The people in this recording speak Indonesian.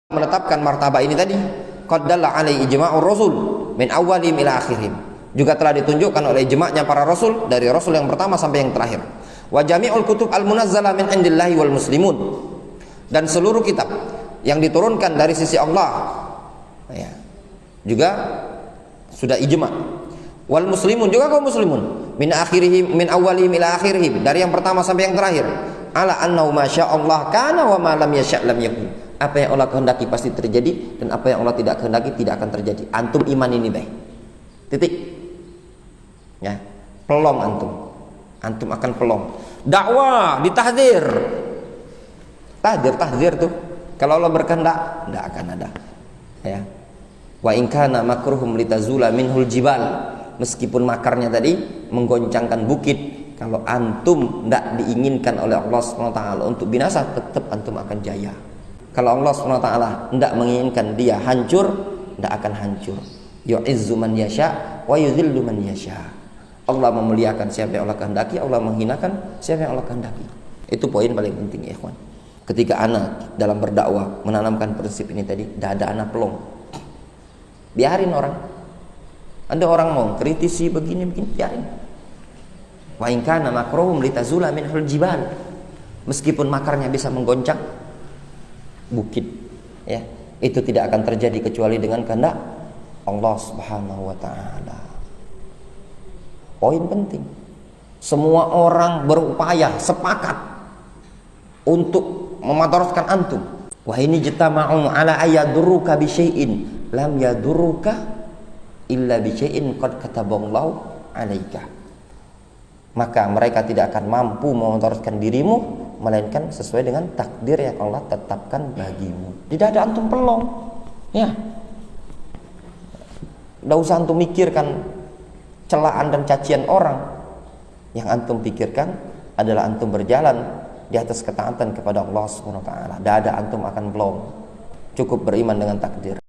menetapkan martabah ini tadi, qad dalla alai ijma'ur rasul min awwalihim ila akhirihim, juga telah ditunjukkan oleh ijma'nya para rasul, dari rasul yang pertama sampai yang terakhir. Wa jami'ul kutub al-munazzalah min indillahi wal muslimun, dan seluruh kitab yang diturunkan dari sisi Allah ya, juga sudah ijma'. Wal muslimun, juga kaum muslimun, min akhirihim min awwalihim ila akhirihim, dari yang pertama sampai yang terakhir, ala annahu masya Allah kana wa ma lam yasha' lam yakun. Apa yang Allah kehendaki pasti terjadi, dan apa yang Allah tidak kehendaki tidak akan terjadi. Antum iman ini baik. Titik. Ya, pelong antum akan pelong. Dakwah ditahdzir. Tahdzir tuh kalau Allah berkehendak tidak akan ada. Ya. Wa in kana makruhum litazula minhul jibal. Meskipun makarnya tadi menggoncangkan bukit, kalau antum tidak diinginkan oleh Allah SWT untuk binasa, tetap antum akan jaya. Kalau Allah SWT tidak menginginkan dia hancur, tidak akan hancur. Yu'izzu man yasha wa yudhillu man yasha. Allah memuliakan siapa yang Allah kehendaki, Allah menghinakan siapa yang Allah kehendaki. Itu poin paling penting ya ikhwan. Ketika anak dalam berdakwah menanamkan prinsip ini tadi, tidak ada anak pelong. Biarin orang. Ada orang mau kritisi begini, biarin. Wa in kana makruhum litazula minhul jibal. Meskipun makarnya bisa menggoncang bukit, ya, itu tidak akan terjadi kecuali dengan kehendak Allah Subhanahu wa taala. Poin penting. Semua orang berupaya sepakat untuk memadaratkan antum. Wa ini jitama'u ala ayadurruka bi syai'in lam yadurruka illa bi syai'in qad kataballahu 'alaika. Maka mereka tidak akan mampu memadaratkan dirimu melainkan sesuai dengan takdir yang Allah tetapkan bagimu. Tidak ada antum pelong, ya. Tidak usah antum mikirkan celaan dan cacian orang. Yang antum pikirkan adalah antum berjalan di atas ketaatan kepada Allah Subhanahu wa taala. Tidak ada antum akan pelong. Cukup beriman dengan takdir.